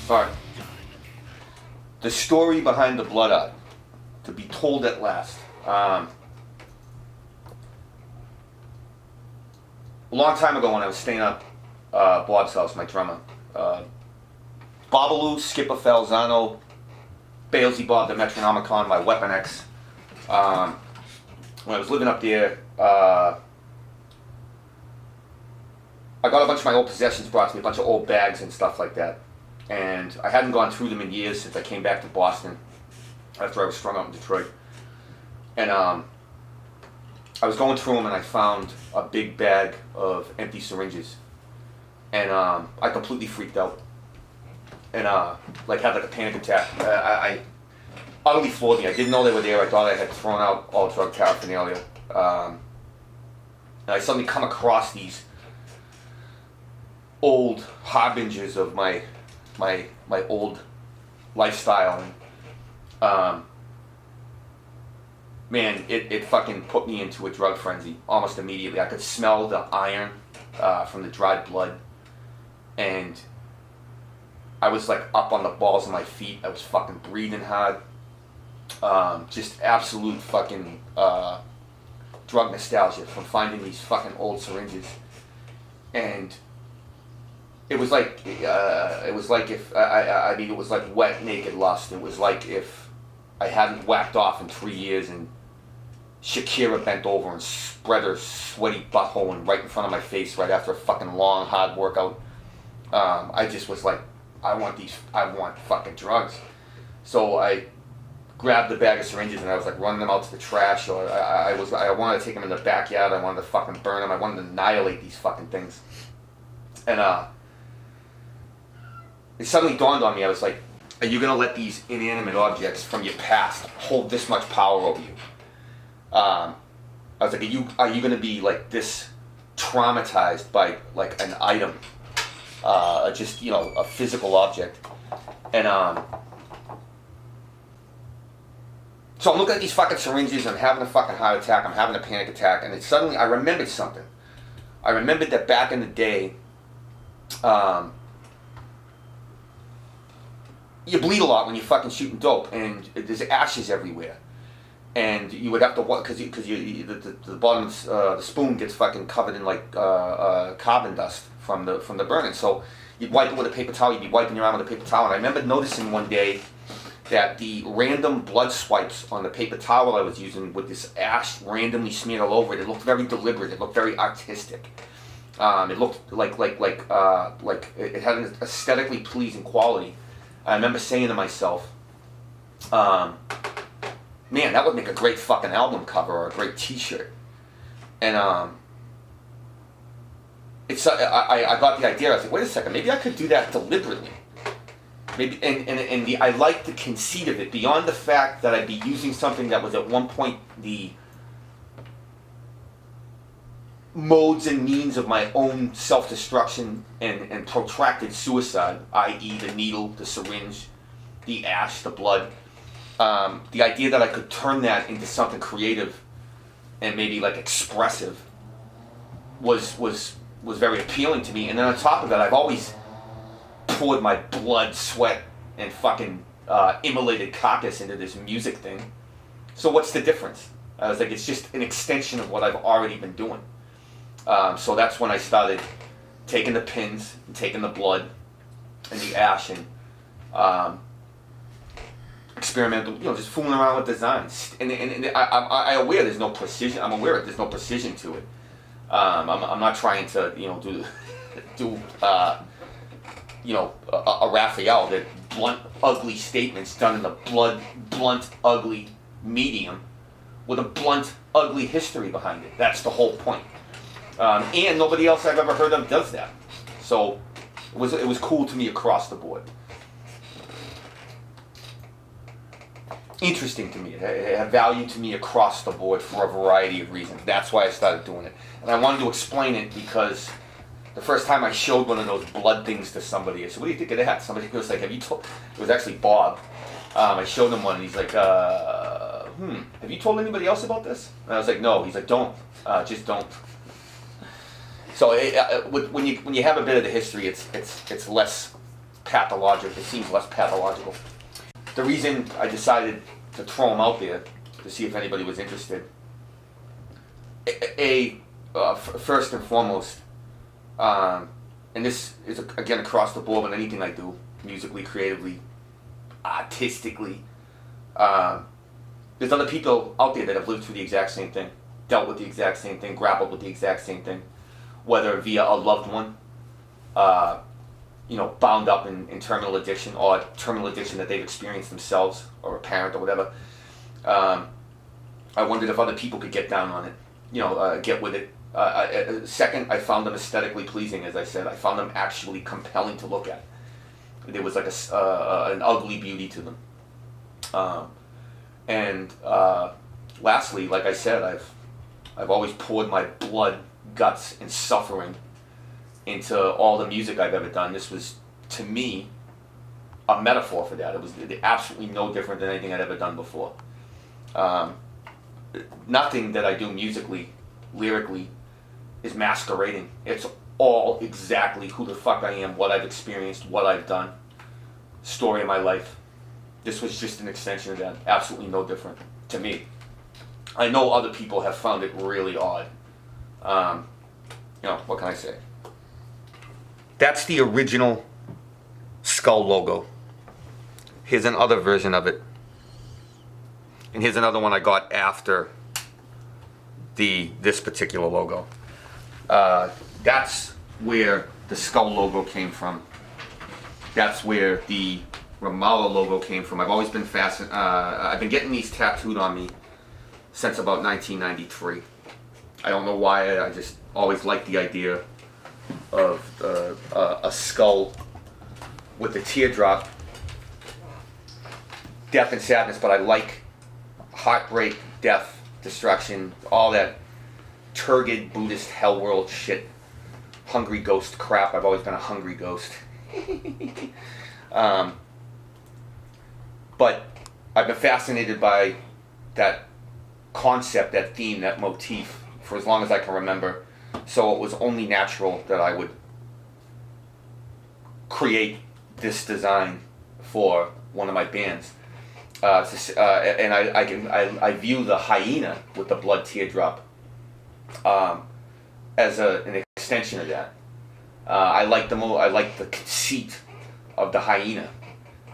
Alright. The story behind the blood art, to be told at last. A long time ago when I was staying up Bob's house, my drummer, Babalu, Skipper Falzano, BeelzeBob, the Metronomicon, my Weapon X. When I was living up there, I got a bunch of my old possessions brought to me, a bunch of old bags and stuff like that. And I hadn't gone through them in years since I came back to Boston after I was strung out in Detroit. And I was going through them and I found a big bag of empty syringes. And I completely freaked out. And like had like a panic attack. I utterly floored me. I didn't know they were there. I thought I had thrown out all drug paraphernalia. And I suddenly come across these old harbingers of my old lifestyle, and man, it fucking put me into a drug frenzy almost immediately. I could smell the iron from the dried blood, and I was like up on the balls of my feet. I was fucking breathing hard. Just absolute fucking drug nostalgia from finding these fucking old syringes. And it was like if I mean, it was like wet naked lust. It was like if I hadn't whacked off in 3 years and Shakira bent over and spread her sweaty butthole in right in front of my face right after a fucking long hard workout. I just was like, I want fucking drugs. So I grabbed the bag of syringes and I was like running them out to the trash, or I wanted to take them in the backyard. I wanted to fucking burn them. I wanted to annihilate these fucking things. And it suddenly dawned on me. I was like, are you gonna let these inanimate objects from your past hold this much power over you? I was like, are you gonna be like this traumatized by like an item, just, you know, a physical object? And so I'm looking at these fucking syringes, I'm having a fucking heart attack, I'm having a panic attack, and suddenly I remembered something. I remembered that back in the day, you bleed a lot when you're fucking shooting dope, and there's ashes everywhere. And you would have to, because the bottom of the spoon gets fucking covered in like carbon dust from the burning. So you'd wipe it with a paper towel, you'd be wiping your arm with a paper towel. And I remember noticing one day that the random blood swipes on the paper towel I was using with this ash randomly smeared all over it, it looked very deliberate, it looked very artistic. It looked like it had an aesthetically pleasing quality. I remember saying to myself, man, that would make a great fucking album cover or a great t-shirt. And I got the idea. I was like, wait a second, maybe I could do that deliberately. Maybe, and I liked the conceit of it, beyond the fact that I'd be using something that was at one point the modes and means of my own self-destruction and protracted suicide, i.e. the needle, the syringe, the ash, the blood. The idea that I could turn that into something creative and maybe like expressive was very appealing to me. And then on top of that, I've always poured my blood, sweat, and fucking immolated carcass into this music thing. So what's the difference? I was like, it's just an extension of what I've already been doing. So that's when I started taking the pins, and taking the blood, and the ash, and experimental, you know, just fooling around with designs. And I'm aware there's no precision. I'm aware there's no precision to it. I'm not trying to, you know, do you know, a Raphael, that blunt, ugly statements done in the blunt, ugly medium with a blunt, ugly history behind it. That's the whole point. And nobody else I've ever heard of does that. So it was cool to me across the board. Interesting to me. It had value to me across the board for a variety of reasons. That's why I started doing it. And I wanted to explain it because the first time I showed one of those blood things to somebody, I said, what do you think of that? Somebody was like, have you told... It was actually Bob. I showed him one, and he's like, have you told anybody else about this? And I was like, no. He's like, don't. Just don't. So when you have a bit of the history, it's less pathological. It seems less pathological. The reason I decided to throw them out there to see if anybody was interested. First and foremost, and this is again across the board with anything I do, musically, creatively, artistically. There's other people out there that have lived through the exact same thing, dealt with the exact same thing, grappled with the exact same thing, whether via a loved one, bound up in terminal addiction, or terminal addiction that they've experienced themselves, or a parent or whatever. I wondered if other people could get down on it, get with it. Second, I found them aesthetically pleasing, as I said. I found them actually compelling to look at. There was like an ugly beauty to them. Lastly, like I said, I've always poured my blood, guts, and suffering into all the music I've ever done. This was, to me, a metaphor for that. It was absolutely no different than anything I'd ever done before. Nothing that I do musically, lyrically, is masquerading. It's all exactly who the fuck I am, what I've experienced, what I've done, story of my life. This was just an extension of that. Absolutely no different to me. I know other people have found it really odd. What can I say? That's the original skull logo. Here's another version of it. And here's another one I got after this particular logo. That's where the skull logo came from. That's where the Ramallah logo came from. I've always been fascinated. I've been getting these tattooed on me since about 1993. I don't know why. I just always liked the idea of a skull with a teardrop, death and sadness. But I like heartbreak, death, destruction, all that turgid Buddhist hell world shit, hungry ghost crap. I've always been a hungry ghost. But I've been fascinated by that concept, that theme, that motif for as long as I can remember. So it was only natural that I would create this design for one of my bands. And I view the hyena with the blood teardrop as an extension of that. I like the conceit of the hyena.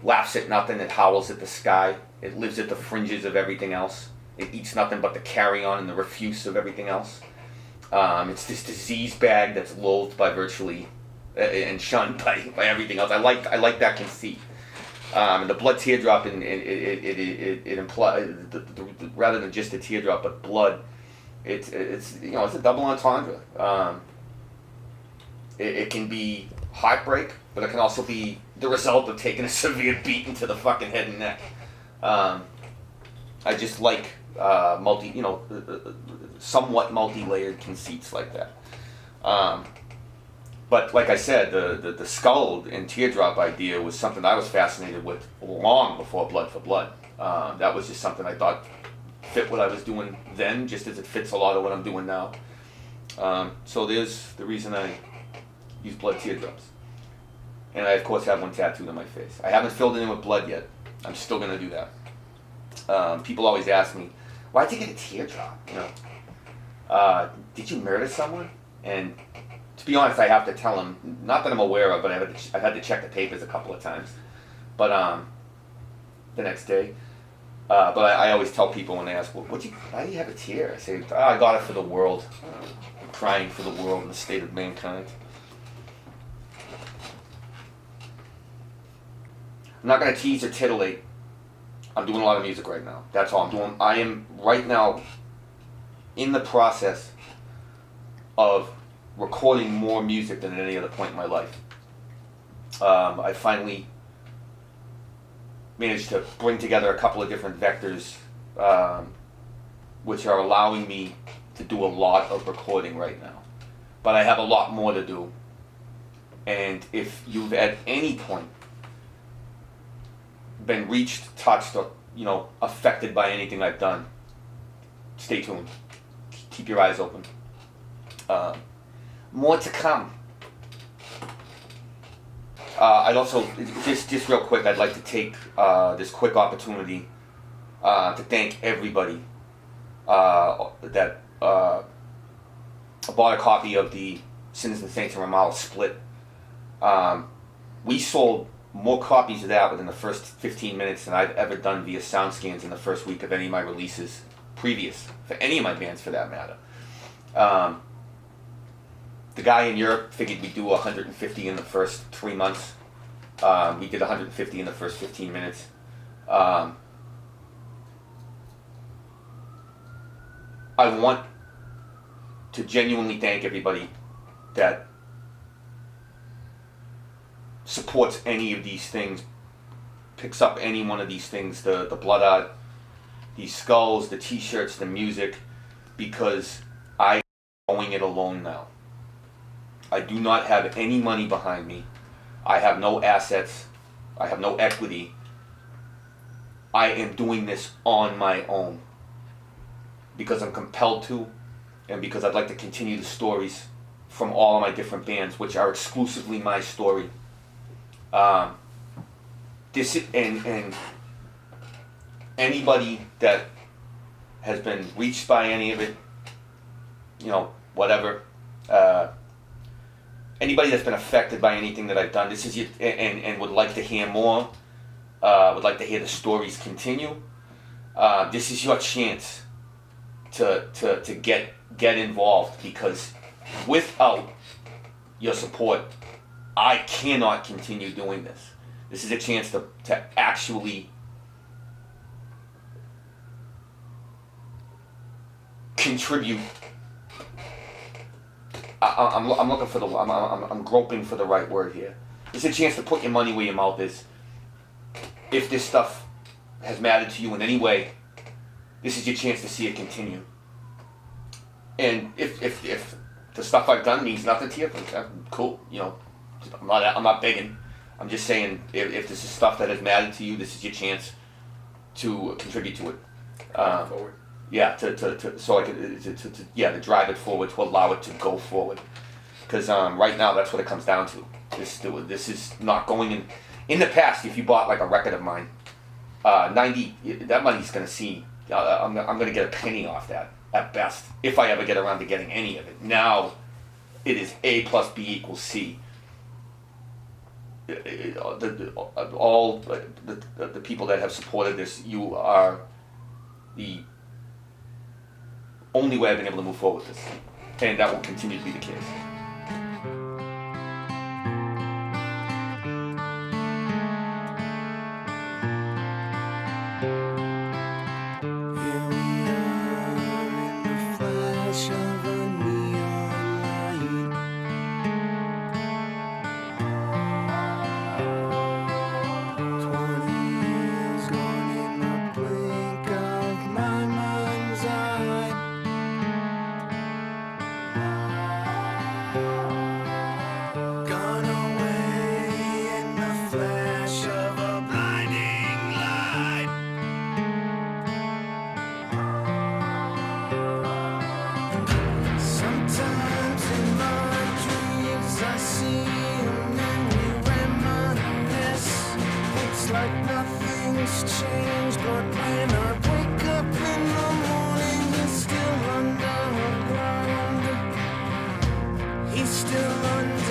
Laughs at nothing, it howls at the sky, it lives at the fringes of everything else. It eats nothing but the carrion and the refuse of everything else. It's this disease bag that's loathed by virtually and shunned by everything else. I like that conceit. And the blood teardrop, it implies, rather than just a teardrop, but blood. It's a double entendre. It can be heartbreak, but it can also be the result of taking a severe beating to the fucking head and neck. I just like somewhat multi-layered conceits like that. But like I said, the skull and teardrop idea was something I was fascinated with long before Blood for Blood. That was just something I thought fit what I was doing then, just as it fits a lot of what I'm doing now. So there's the reason I use blood teardrops. And I, of course, have one tattooed on my face. I haven't filled it in with blood yet. I'm still going to do that. People always ask me, why'd you get a teardrop? Did you murder someone? And to be honest, I have to tell them, not that I'm aware of, but I've had to check the papers a couple of times. But the next day. But I always tell people when they ask, well, why do you have a tear? I say, I got it for the world. I'm crying for the world and the state of mankind. I'm not going to tease or titillate. I'm doing a lot of music right now. That's all I'm doing. I am right now in the process of recording more music than at any other point in my life. I finally managed to bring together a couple of different vectors which are allowing me to do a lot of recording right now. But I have a lot more to do. And if you've at any point been reached, touched, or affected by anything I've done, stay tuned. Keep your eyes open. More to come. I'd also, just real quick, I'd like to take this quick opportunity to thank everybody that bought a copy of the Sinners and Saints and Ramallah split. We sold more copies of that within the first 15 minutes than I've ever done via SoundScans in the first week of any of my releases previous, for any of my bands for that matter. The guy in Europe figured we'd do 150 in the first 3 months. We did 150 in the first 15 minutes. I want to genuinely thank everybody that supports any of these things, picks up any one of these things, the blood art, these skulls, the t-shirts, the music, because I'm going it alone now. I do not have any money behind me. I have no assets. I have no equity. I am doing this on my own because I'm compelled to, and because I'd like to continue the stories from all of my different bands, which are exclusively my story. This is, and anybody that has been reached by any of it, you know, whatever. Anybody that's been affected by anything that I've done, this is your, and would like to hear more, would like to hear the stories continue. This is your chance to get involved, because without your support, I cannot continue doing this. This is a chance to actually contribute. I'm looking for the, I'm groping for the right word here. It's a chance to put your money where your mouth is. If this stuff has mattered to you in any way, this is your chance to see it continue. And if the stuff I've done means nothing to you, cool. You know, I'm not begging. I'm just saying, if this is stuff that has mattered to you, this is your chance to contribute to it. Forward. Yeah, so I could to drive it forward, to allow it to go forward. Because right now, that's what it comes down to. This is not going in the past. If you bought like a record of mine, 90, that money's gonna see. I'm gonna get a penny off that at best, if I ever get around to getting any of it. Now, it is A plus B equals C. All the people that have supported this, you are the only way I've been able to move forward with this, and that will continue to be the case. Changed, but when I wake up in the morning, he's still underground. He's still underground.